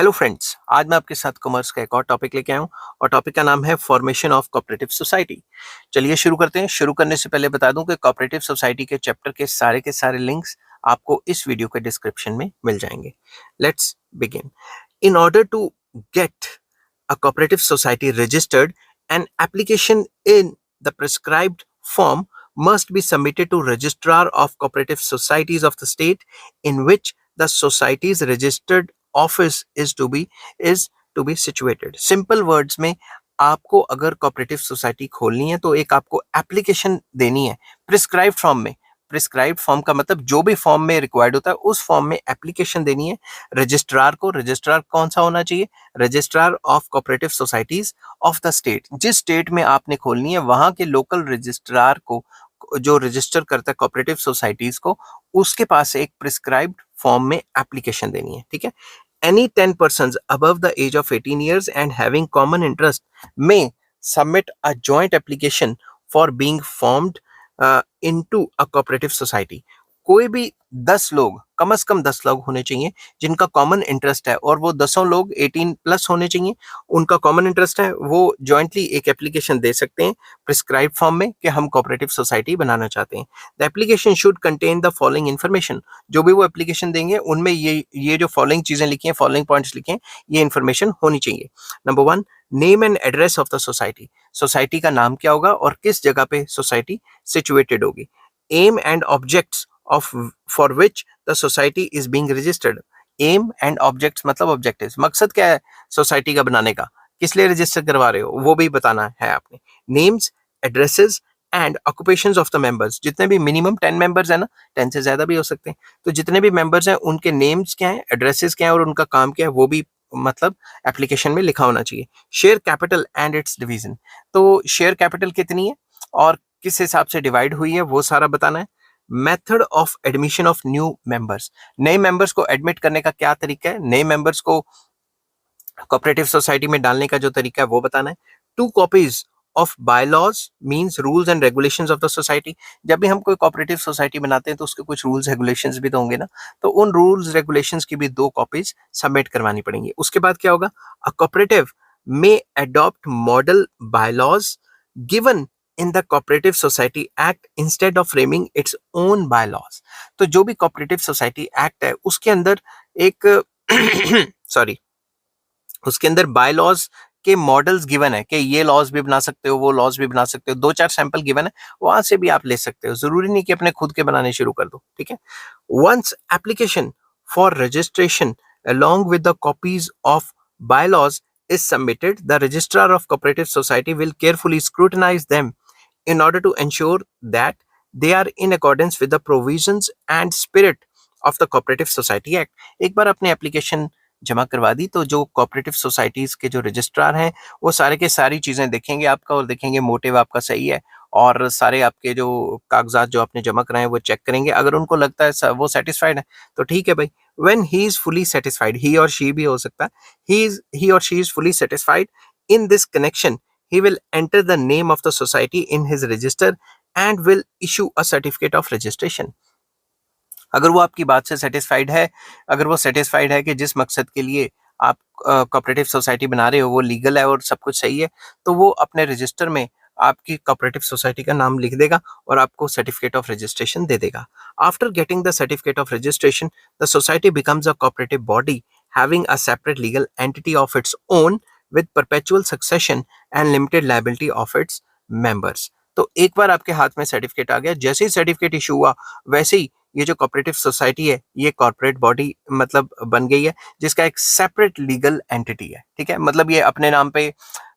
Hello friends, आज मैं आपके साथ कॉमर्स का एक और टॉपिक लेके आया हूँ और टॉपिक का नाम है फॉर्मेशन ऑफ कोऑपरेटिव सोसाइटी। चलिए शुरू करते हैं। शुरू करने से पहले बता दूं कि कोऑपरेटिव सोसाइटी के चैप्टर के सारे लिंक्स आपको इस वीडियो के डिस्क्रिप्शन में मिल जाएंगे। Let's begin. In order to get a cooperative society registered, an application in the prescribed form must be submitted to registrar of cooperative societies of the state in which the society's registered office is to be situated. Simple words में आपको अगर cooperative society खोलनी है तो एक आपको application देनी है प्रिस्क्राइब्ड फॉर्म में। प्रिस्क्राइब्ड फॉर्म का मतलब जो भी फॉर्म में रिक्वायर्ड होता है उस फॉर्म में एप्लीकेशन देनी है रजिस्ट्रार को। रजिस्ट्रार कौन सा होना चाहिए? Registrar of cooperative societies of the state. जिस स्टेट में आपने खोलनी है वहां के लोकल रजिस्ट्रार को, जो रजिस्टर करता है कोऑपरेटिव सोसाइटीज को, उसके पास एक प्रिस्क्राइब्ड फॉर्म में एप्लीकेशन देनी है। ठीक है। Any 10 persons above the age of 18 years and having common interest may submit a joint application for being formed into a cooperative society. कोई भी 10 लोग, कम से कम 10 लोग होने चाहिए जिनका कॉमन इंटरेस्ट है, और वो 10 लोग 18 प्लस होने चाहिए, उनका कॉमन इंटरेस्ट है, वो जॉइंटली एक एप्लीकेशन दे सकते हैं प्रिस्क्राइब फॉर्म में कि हम कोऑपरेटिव सोसाइटी बनाना चाहते हैं। The application should contain the following information. जो भी वो एप्लीकेशन देंगे उनमें ये जो फॉलोइंग चीजें लिखी हैं, फॉलोइंग पॉइंट्स लिखे हैं, ये इन्फॉर्मेशन होनी चाहिए। Number 1, name and address of the society. Society का नाम क्या होगा और किस जगह पे सोसाइटी सिचुएटेड होगी। Aim and objects of for which the society is being registered. Aim and objects मतलब ऑब्जेक्टिव्स, मकसद क्या है सोसाइटी का बनाने का, किस लिए रजिस्टर करवा रहे हो वो भी बताना है आपने। Names, addresses and occupations of the members. जितने भी मिनिमम 10 मेंबर्स है ना, 10 से ज्यादा भी हो सकते हैं, तो जितने भी मेंबर्स हैं उनके नेम्स क्या है, एड्रेसेस क्या है और उनका काम क्या है वो भी मतलब एप्लीकेशन में लिखा होना चाहिए। Share capital and it's division. तो शेयर कैपिटल कितनी है और किस हिसाब से डिवाइड हुई है वो सारा बताना है। Method of admission of new members. नए मेंबर्स को एडमिट करने का क्या तरीका है, नए मेंबर्स को कोऑपरेटिव सोसाइटी में डालने का जो तरीका है वो बताना है। 2 copies of bylaws means rules and regulations of the society. जब भी हम कोई कोऑपरेटिव सोसाइटी बनाते हैं तो उसके कुछ रूल्स रेगुलेशंस भी तो होंगे ना, तो उन रूल्स रेगुलेशंस की भी 2 कॉपीज सबमिट करवानी पड़ेंगी। उसके बाद क्या होगा, a cooperative may adopt model bylaws given in the cooperative society act instead of framing its own bylaws. तो जो भी कोऑपरेटिव सोसाइटी एक्ट है उसके अंदर एक सॉरी उसके अंदर बाय लॉज के मॉडल्स गिवन है कि ये लॉज भी बना सकते हो, वो लॉज भी बना सकते हो, 2-4 सैंपल गिवन है, वहां से भी आप ले सकते हो, जरूरी नहीं कि अपने खुद के बनाने शुरू कर दो। ठीक है। Once application for registration along with the copies of bylaws is submitted, the registrar of cooperative society will carefully scrutinize them in order to ensure that they are in accordance with the provisions and spirit of the cooperative society act. एक बार अपने application जमा करवा दी तो जो cooperative societies के जो registrar हैं वो सारे के सारी चीजें देखेंगे आपका और देखेंगे मोटिव आपका सही है, और सारे आपके जो कागजात जो आपने जमा कराए वो चेक करेंगे। अगर उनको लगता है वो सेटिस्फाइड है तो ठीक है भाई। When he is fully satisfied, he और शी भी हो सकता है, ही और she is fully satisfied in this connection, he will enter the name of the society in his register and will issue a certificate of registration. अगर वो आपकी बात से सेटिस्फाइड है, अगर वो सेटिस्फाइड है कि जिस मकसद के लिए आप कोऑपरेटिव सोसाइटी बना रहे हो वो लीगल है और सब कुछ सही है, तो वो अपने रजिस्टर में आपकी कोऑपरेटिव सोसाइटी का नाम लिख देगा और आपको सर्टिफिकेट ऑफ रजिस्ट्रेशन दे देगा। After getting the certificate of registration, the society becomes a cooperative body having a separate legal entity of its own with perpetual succession and limited liability of its members. तो एक बार आपके हाथ में certificate आ गया, जैसे ही certificate issue हुआ वैसे ही ये जो कोऑपरेटिव सोसाइटी है ये कॉर्पोरेट बॉडी मतलब बन गई है जिसका एक सेपरेट लीगल एंटिटी है। ठीक है। मतलब ये अपने नाम पे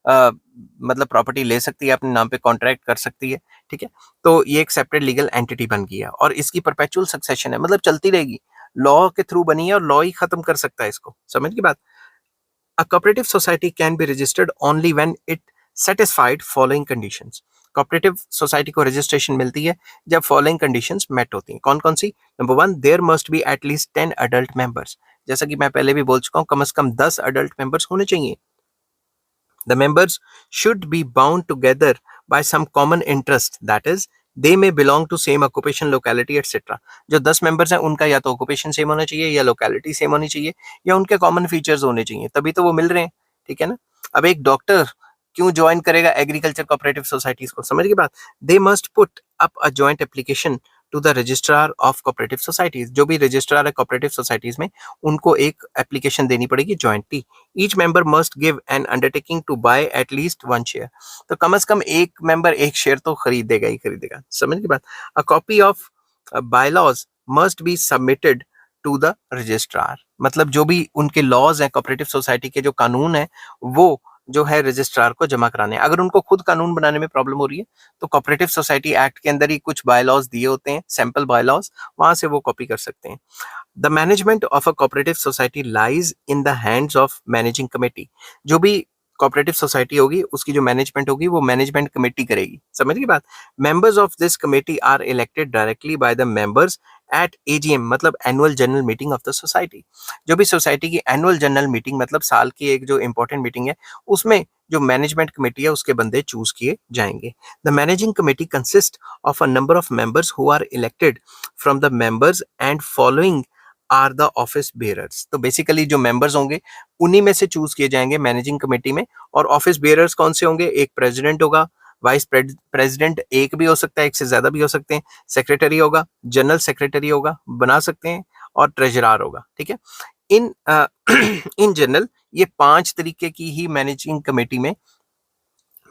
मतलब प्रॉपर्टी ले सकती है, अपने नाम पे कॉन्ट्रैक्ट कर सकती है। ठीक है। तो ये एक सेपरेट लीगल एंटिटी बन गई है और इसकी परपेचुअल सक्सेशन है, मतलब चलती रहेगी, लॉ के थ्रू बनी है और लॉ ही खत्म कर सकता है इसको। समझ की बात। A cooperative society can be registered only when it satisfied following conditions. Cooperative society को रजिस्ट्रेशन मिलती है जब फॉलोइंग कंडीशंस मेट होती हैं। कौन कौन सी? Number 1, there must be at least 10 adult members. जैसा कि मैं पहले भी बोल चुका हूं, कम से कम 10 अडल्ट मेंबर्स होने चाहिए। The members should be bound together by some common interest, that is they may belong to same occupation, locality etcetera. जो 10 मेंबर्स हैं उनका या तो ऑक्यूपेशन सेम होना चाहिए, या लोकेलिटी सेम होनी चाहिए, या उनके कॉमन फीचर्स होने चाहिए, तभी तो वो मिल रहे हैं, ठीक है ना। अब एक डॉक्टर क्यों ज्वाइन करेगा एग्रीकल्चर कोऑपरेटिव सोसाइटीज को, समझ गए बात। They must put up a joint application to the registrar of cooperative societies. जो भी रजिस्ट्रार है कोऑपरेटिव सोसाइटीज में, उनको एक एप्लीकेशन देनी पड़ेगी jointly. Each member must give an undertaking to buy at least 1 share. तो कम से कम एक मेंबर एक शेयर तो खरीदेगा ही खरीदेगा, समझ गए बात। A copy of bylaws must be submitted to the registrar. मतलब जो भी उनके लॉज हैं, कोऑपरेटिव सोसाइटी के जो कानून है, वो जो है रजिस्ट्रार को जमा कराने हैं। अगर उनको खुद कानून बनाने में प्रॉब्लम हो रही है तो कोऑपरेटिव सोसाइटी एक्ट के अंदर ही कुछ बायलॉज दिए होते हैं, सैंपल बायलॉज, वहां से वो कॉपी कर सकते हैं। The management of a cooperative society lies in the hands of managing committee. जो भी कोऑपरेटिव सोसाइटी होगी उसकी जो मैनेजमेंट होगी वो मैनेजमेंट कमेटी करेगी, समझ गई बात। Members of this committee are elected directly by the members at AGM, मतलब annual general meeting of the society. जो भी सोसाइटी की एनुअल जनरल मीटिंग, मतलब साल की एक जो इंपॉर्टेंट मीटिंग है, उसमें जो मैनेजमेंट कमेटी है उसके बंदे चूज किए जाएंगे। The managing committee consist of a number of members who are elected from the members and following are the office bearers. तो बेसिकली जो मेंबर्स होंगे उन्हीं में से चूज किए जाएंगे मैनेजिंग कमेटी में। और ऑफिस बेयरर्स कौन से होंगे? एक प्रेसिडेंट होगा, वाइस प्रेसिडेंट एक भी हो सकता है, एक से ज्यादा भी हो सकते हैं, सेक्रेटरी होगा, जनरल सेक्रेटरी होगा, बना सकते हैं, और ट्रेजरर होगा, ठीक है। इन इन जनरल ये 5 तरीके की ही मैनेजिंग कमेटी में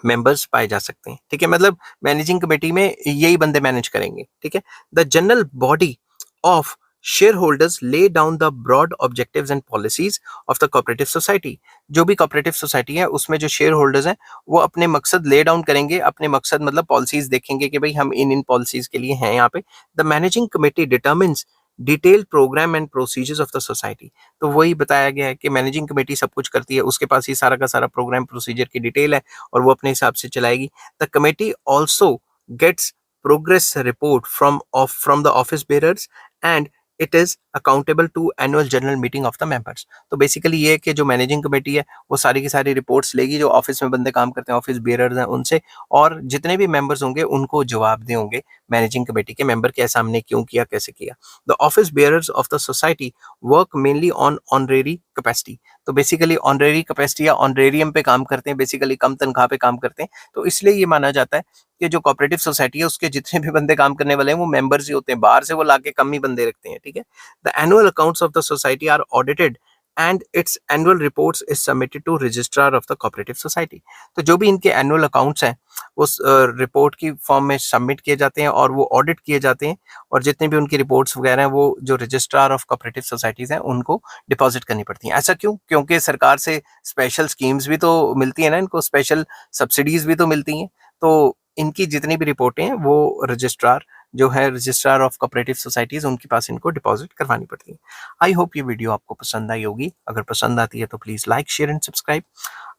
मेंबर्स पाए जा सकते हैं, ठीक है। मतलब मैनेजिंग कमेटी में यही बंदे मैनेज करेंगे, ठीक है। The general body of share holders lay down the broad objectives and policies of the cooperative society. जो भी कोऑपरेटिव सोसाइटी है उसमें जो शेयर होल्डर्स हैं वो अपने मकसद ले डाउन करेंगे, अपने मकसद मतलब पॉलिसीज देखेंगे कि भाई हम इन इन पॉलिसीज के लिए हैं यहाँ पे। The managing committee determines detailed programme and procedures of the society. तो वही बताया गया है कि मैनेजिंग कमेटी सब कुछ करती है, उसके पास ही सारा का सारा प्रोग्राम प्रोसीजर की डिटेल है और वो अपने हिसाब से चलाएगी। The committee also gets progress report from the office bearers and it is accountable to annual general meeting of the members. तो बेसिकली ये है कि जो मैनेजिंग कमेटी है वो सारी की सारी रिपोर्ट्स लेगी जो ऑफिस में बंदे काम करते हैं, ऑफिस बेयरर्स हैं उनसे, और जितने भी मेंबर्स होंगे उनको जवाब दे होंगे मैनेजिंग कमेटी के मेंबर के सामने, क्यों किया, कैसे किया। The office bearers of the society work mainly on honorary capacity. तो बेसिकली ऑनरेरी कैपेसिटी या ऑनरेरियम पे काम करते हैं, बेसिकली कम तनख्वाह पे काम करते हैं। तो इसलिए ये माना जाता है कि जो कोऑपरेटिव सोसाइटी है उसके जितने भी बंदे काम करने वाले हैं वो मेंबर्स ही होते हैं, बाहर से वो लाके कम ही बंदे रखते हैं, ठीक है। The annual accounts of the society are audited and its annual reports is submitted to registrar of the cooperative society. तो जो भी इनके एनुअल अकाउंट्स हैं उस रिपोर्ट की फॉर्म में सबमिट किए जाते हैं और वो ऑडिट किए जाते हैं, और जितने भी उनकी रिपोर्ट्स वगैरह हैं वो जो रजिस्ट्रार ऑफ कोऑपरेटिव सोसाइटीज हैं उनको डिपॉजिट करनी पड़ती हैं। ऐसा क्यों? क्योंकि सरकार से स्पेशल स्कीम्स भी तो मिलती है ना, इनको स्पेशल सब्सिडीज भी तो मिलती हैं। तो इनकी जितनी भी रिपोर्टें हैं वो रजिस्ट्रार जो है, रजिस्ट्रार ऑफ कोऑपरेटिव सोसाइटीज, उनके पास इनको डिपॉजिट करवानी पड़ती है। आई होप ये वीडियो आपको पसंद आई होगी। अगर पसंद आती है तो please like, share and subscribe.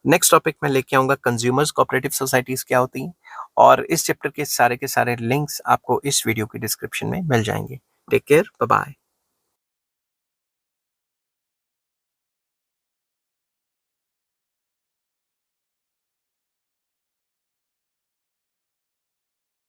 Next topic में लेके आऊंगा कंज्यूमर्स कोऑपरेटिव सोसाइटीज क्या होती हैं, और इस चैप्टर के सारे लिंक्स आपको इस वीडियो की डिस्क्रिप्शन में मिल जाएंगे। Take care, bye bye.